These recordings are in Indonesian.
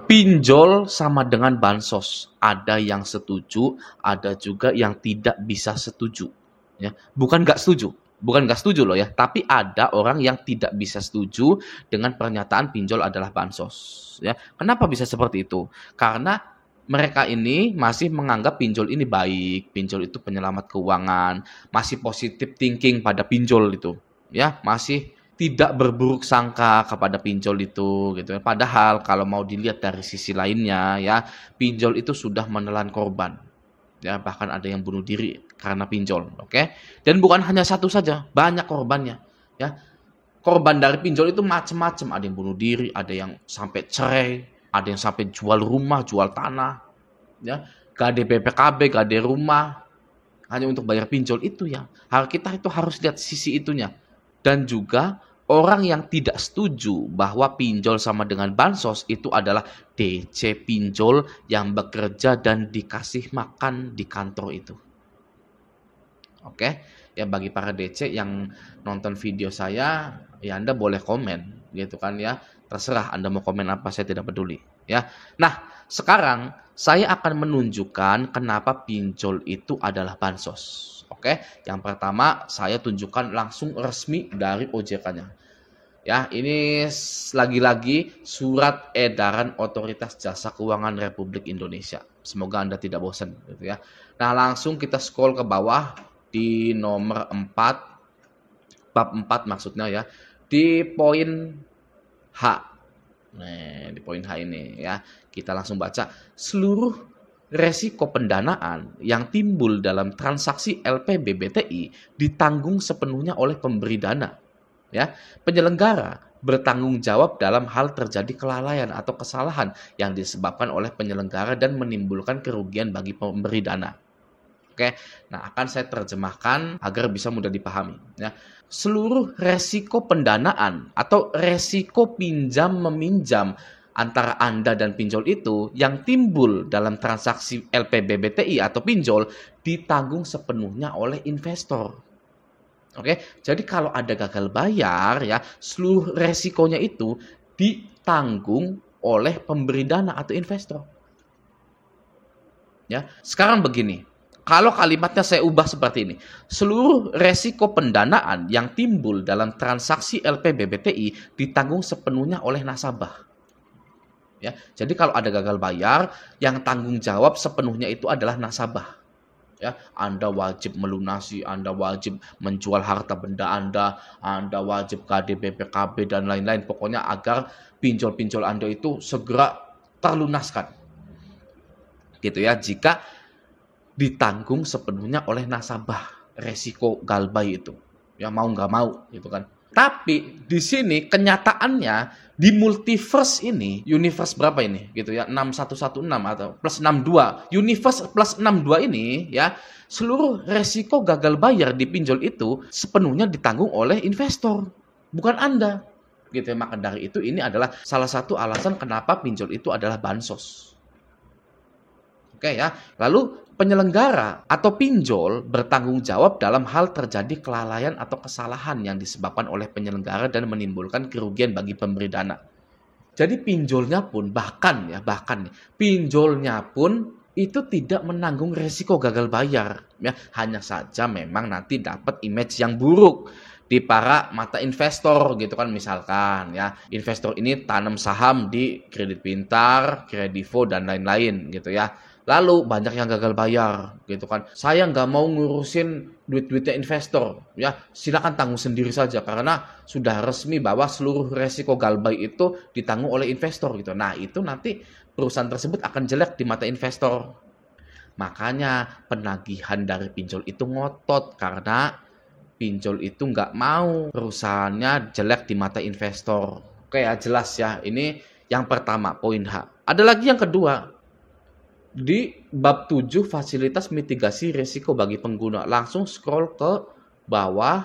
Pinjol sama dengan bansos. Ada yang setuju, ada juga yang tidak bisa setuju. Ya, bukan nggak setuju loh ya. Tapi ada orang yang tidak bisa setuju dengan pernyataan pinjol adalah bansos. Ya, kenapa bisa seperti itu? Karena mereka ini masih menganggap pinjol ini baik, pinjol itu penyelamat keuangan, masih positive thinking pada pinjol itu, ya, masih tidak berburuk sangka kepada pinjol itu gitu ya. Padahal kalau mau dilihat dari sisi lainnya ya, pinjol itu sudah menelan korban. Ya, bahkan ada yang bunuh diri karena pinjol, oke? Dan bukan hanya satu saja, banyak korbannya. Ya, korban dari pinjol itu macam-macam, ada yang bunuh diri, ada yang sampai cerai, ada yang sampai jual rumah, jual tanah, ya, gade BPKB, gade rumah, hanya untuk bayar pinjol itu ya. Kita itu harus lihat sisi itunya. Dan juga orang yang tidak setuju bahwa pinjol sama dengan bansos itu adalah DC pinjol yang bekerja dan dikasih makan di kantor itu. Oke, ya bagi para DC yang nonton video saya, ya Anda boleh komen gitu kan ya. Terserah Anda mau komen apa, saya tidak peduli ya. Nah, sekarang saya akan menunjukkan kenapa pinjol itu adalah bansos. Oke, yang pertama saya tunjukkan langsung resmi dari OJK-nya. Ya, ini lagi-lagi surat edaran Otoritas Jasa Keuangan Republik Indonesia. Semoga Anda tidak bosan gitu ya. Nah, langsung kita scroll ke bawah di nomor 4, bab 4 maksudnya ya, di poin H. Nah, di poin H ini ya, kita langsung baca. Seluruh resiko pendanaan yang timbul dalam transaksi LPBBTI ditanggung sepenuhnya oleh pemberi dana. Ya, penyelenggara bertanggung jawab dalam hal terjadi kelalaian atau kesalahan yang disebabkan oleh penyelenggara dan menimbulkan kerugian bagi pemberi dana. Oke, nah akan saya terjemahkan agar bisa mudah dipahami. Ya, seluruh resiko pendanaan atau resiko pinjam meminjam antara Anda dan pinjol itu yang timbul dalam transaksi LPBBTI atau pinjol ditanggung sepenuhnya oleh investor. Oke, jadi kalau ada gagal bayar ya, seluruh resikonya itu ditanggung oleh pemberi dana atau investor. Ya, sekarang begini. Kalau kalimatnya saya ubah seperti ini. Seluruh resiko pendanaan yang timbul dalam transaksi LPBBTI ditanggung sepenuhnya oleh nasabah. Ya, jadi kalau ada gagal bayar, yang tanggung jawab sepenuhnya itu adalah nasabah. Ya, Anda wajib melunasi, Anda wajib menjual harta benda Anda wajib KD BPKB dan lain-lain. Pokoknya agar pinjol-pinjol Anda itu segera terlunaskan. Gitu ya, jika ditanggung sepenuhnya oleh nasabah resiko galbay itu. Ya mau nggak mau gitu kan. Tapi di sini kenyataannya di multiverse ini, universe berapa ini gitu ya, 6116 atau plus 62. Universe plus 62 ini ya, seluruh resiko gagal bayar di pinjol itu sepenuhnya ditanggung oleh investor, bukan Anda. Gitu ya, maka dari itu ini adalah salah satu alasan kenapa pinjol itu adalah bansos. Oke ya. Lalu penyelenggara atau pinjol bertanggung jawab dalam hal terjadi kelalaian atau kesalahan yang disebabkan oleh penyelenggara dan menimbulkan kerugian bagi pemberi dana. Jadi pinjolnya pun pinjolnya pun itu tidak menanggung resiko gagal bayar ya, hanya saja memang nanti dapat image yang buruk di para mata investor gitu kan, misalkan ya investor ini tanam saham di Kredit Pintar, Kredivo dan lain-lain gitu ya. Lalu banyak yang gagal bayar gitu kan. Saya nggak mau ngurusin duit-duitnya investor. Ya, silakan tanggung sendiri saja karena sudah resmi bahwa seluruh resiko galbay itu ditanggung oleh investor gitu. Nah, itu nanti perusahaan tersebut akan jelek di mata investor. Makanya penagihan dari pinjol itu ngotot karena pinjol itu nggak mau perusahaannya jelek di mata investor. Oke ya, jelas ya. Ini yang pertama, poin H. Ada lagi yang kedua. Di bab 7 fasilitas mitigasi risiko bagi pengguna, langsung scroll ke bawah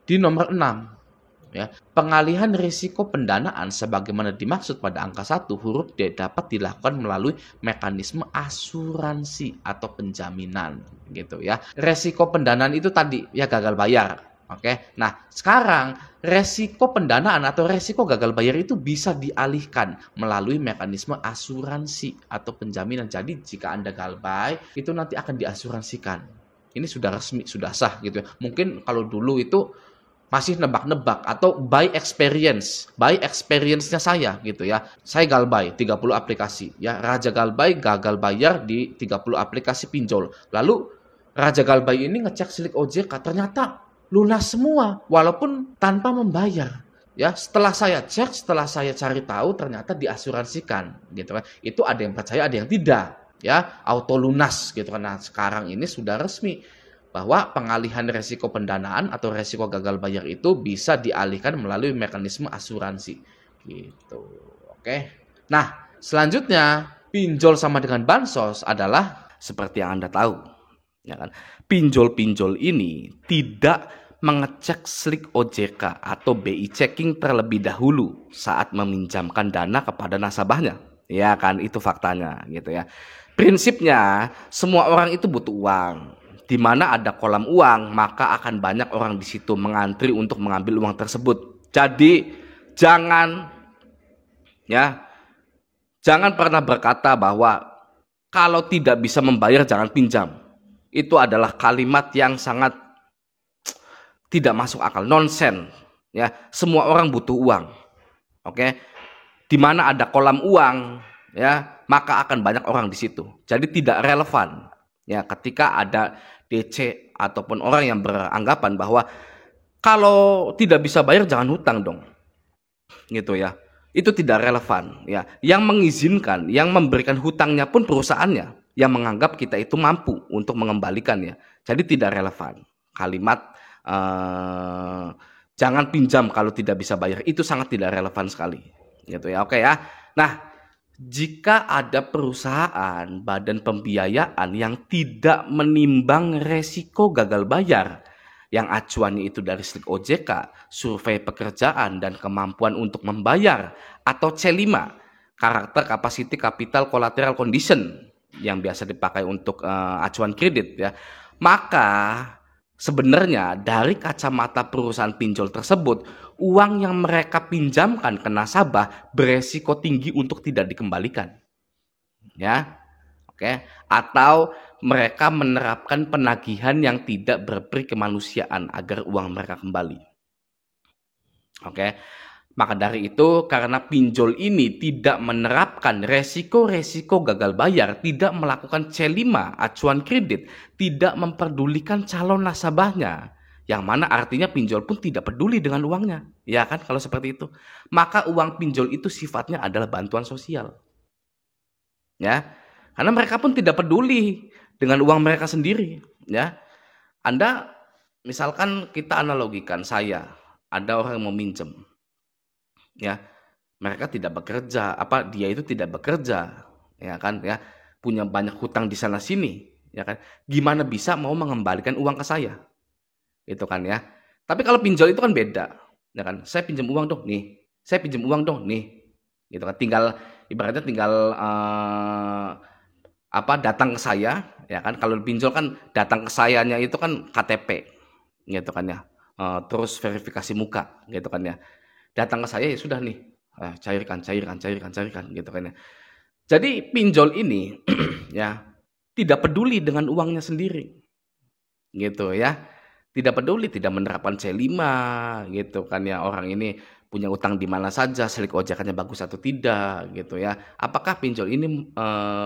di nomor 6 ya. Pengalihan risiko pendanaan sebagaimana dimaksud pada angka 1 huruf D dapat dilakukan melalui mekanisme asuransi atau penjaminan gitu ya. Risiko pendanaan itu tadi ya gagal bayar Oke, nah sekarang resiko pendanaan atau resiko gagal bayar itu bisa dialihkan melalui mekanisme asuransi atau penjaminan. Jadi jika Anda galbay, itu nanti akan diasuransikan. Ini sudah resmi, sudah sah gitu ya. Mungkin kalau dulu itu masih nebak-nebak atau by experience-nya saya gitu ya. Saya galbay 30 aplikasi ya. Raja galbay gagal bayar di 30 aplikasi pinjol. Lalu Raja galbay ini ngecek Slick OJK, ternyata lunas semua walaupun tanpa membayar. Ya, setelah saya cek, setelah saya cari tahu ternyata diasuransikan gitu kan. Itu ada yang percaya, ada yang tidak. Ya, auto lunas gitu kan. Nah, sekarang ini sudah resmi bahwa pengalihan resiko pendanaan atau resiko gagal bayar itu bisa dialihkan melalui mekanisme asuransi gitu. Oke. Nah, selanjutnya pinjol sama dengan bansos adalah seperti yang Anda tahu, ya kan? Pinjol-pinjol ini tidak mengecek Slick OJK atau BI checking terlebih dahulu saat meminjamkan dana kepada nasabahnya. Ya kan, itu faktanya gitu ya. Prinsipnya semua orang itu butuh uang. Di mana ada kolam uang, maka akan banyak orang di situ mengantri untuk mengambil uang tersebut. Jadi jangan pernah berkata bahwa kalau tidak bisa membayar jangan pinjam. Itu adalah kalimat yang sangat tidak masuk akal, nonsen. Ya, semua orang butuh uang. Oke. Di mana ada kolam uang, ya, maka akan banyak orang di situ. Jadi tidak relevan. Ya, ketika ada DC ataupun orang yang beranggapan bahwa kalau tidak bisa bayar jangan hutang dong, gitu ya. Itu tidak relevan. Ya, yang mengizinkan, yang memberikan hutangnya pun perusahaannya, yang menganggap kita itu mampu untuk mengembalikannya. Jadi tidak relevan. Kalimat jangan pinjam kalau tidak bisa bayar itu sangat tidak relevan sekali, gitu ya. Oke ya. Nah, jika ada perusahaan, badan pembiayaan yang tidak menimbang resiko gagal bayar, yang acuannya itu dari Slick OJK, survei pekerjaan dan kemampuan untuk membayar, atau C5, karakter capacity capital collateral condition, yang biasa dipakai untuk acuan kredit ya, maka sebenarnya dari kacamata perusahaan pinjol tersebut, uang yang mereka pinjamkan ke nasabah beresiko tinggi untuk tidak dikembalikan. Ya. Oke, atau mereka menerapkan penagihan yang tidak berperi kemanusiaan agar uang mereka kembali. Oke. Maka dari itu, karena pinjol ini tidak menerapkan resiko-resiko gagal bayar, tidak melakukan C5 acuan kredit, tidak memperdulikan calon nasabahnya, yang mana artinya pinjol pun tidak peduli dengan uangnya, ya kan, kalau seperti itu. Maka uang pinjol itu sifatnya adalah bantuan sosial. Ya, karena mereka pun tidak peduli dengan uang mereka sendiri, ya. Anda misalkan kita analogikan, saya ada orang yang mau minjem, ya, mereka tidak bekerja, dia itu tidak bekerja, ya kan, ya, punya banyak hutang di sana sini, ya kan, gimana bisa mau mengembalikan uang ke saya, itu kan ya. Tapi kalau pinjol itu kan beda, ya kan, saya pinjam uang dong nih, saya pinjam uang dong nih, gitu kan, ibaratnya tinggal datang ke saya, ya kan, kalau pinjol kan datang ke sayanya itu kan KTP, gitu kan ya, terus verifikasi muka, gitu kan ya. Datang ke saya ya sudah nih, cairkan gitu kan ya. Jadi pinjol ini ya tidak peduli dengan uangnya sendiri, gitu ya. Tidak peduli, tidak menerapkan C5 gitu kan ya. Orang ini punya utang di mana saja, Slick OJK-nya bagus atau tidak gitu ya. Apakah pinjol ini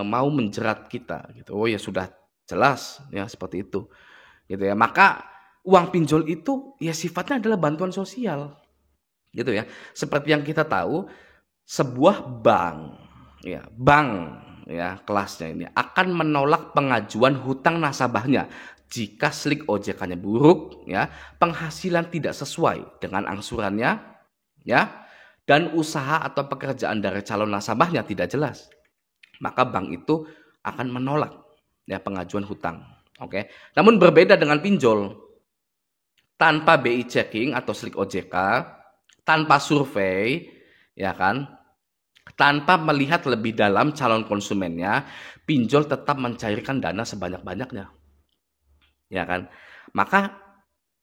mau menjerat kita gitu. Oh ya sudah jelas ya seperti itu. Gitu ya. Maka uang pinjol itu ya sifatnya adalah bantuan sosial. Gitu ya. Seperti yang kita tahu, sebuah bank ya kelasnya ini akan menolak pengajuan hutang nasabahnya jika Slick OJK-nya buruk, ya, penghasilan tidak sesuai dengan angsurannya, ya, dan usaha atau pekerjaan dari calon nasabahnya tidak jelas. Maka bank itu akan menolak ya pengajuan hutang. Oke. Namun berbeda dengan pinjol, tanpa BI checking atau Slick OJK, tanpa survei, ya kan, tanpa melihat lebih dalam calon konsumennya, pinjol tetap mencairkan dana sebanyak-banyaknya, ya kan. Maka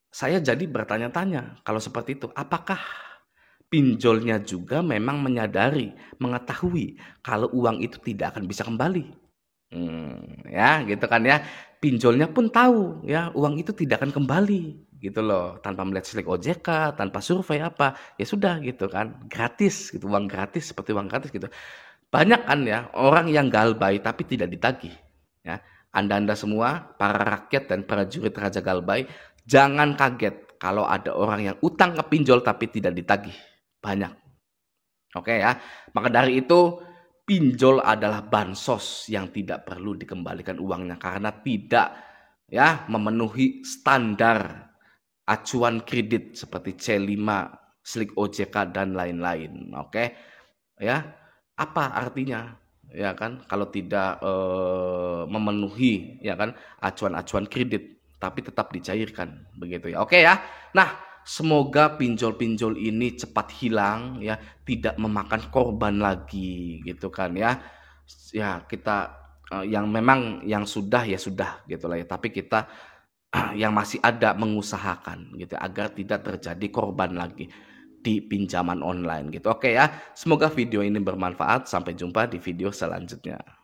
saya jadi bertanya-tanya kalau seperti itu, apakah pinjolnya juga memang menyadari, mengetahui kalau uang itu tidak akan bisa kembali? Ya gitu kan ya. Pinjolnya pun tahu ya uang itu tidak akan kembali gitu loh, tanpa melihat slip OJK, tanpa survei apa, ya sudah gitu kan, gratis gitu, uang gratis seperti uang gratis gitu. Banyak kan ya orang yang galbay tapi tidak ditagih ya. Anda-anda semua, para rakyat dan prajurit Raja Galbay, jangan kaget kalau ada orang yang utang ke pinjol tapi tidak ditagih. Banyak. Oke ya. Maka dari itu pinjol adalah bansos yang tidak perlu dikembalikan uangnya karena tidak ya memenuhi standar acuan kredit seperti C5, Slik OJK dan lain-lain. Oke. Ya. Apa artinya? Ya kan kalau tidak memenuhi ya kan acuan-acuan kredit tapi tetap dicairkan begitu ya. Oke ya. Nah, semoga pinjol-pinjol ini cepat hilang ya, tidak memakan korban lagi gitu kan ya. Ya kita yang memang yang sudah ya sudah gitu lah ya, tapi kita yang masih ada mengusahakan gitu agar tidak terjadi korban lagi di pinjaman online gitu. Oke ya, semoga video ini bermanfaat. Sampai jumpa di video selanjutnya.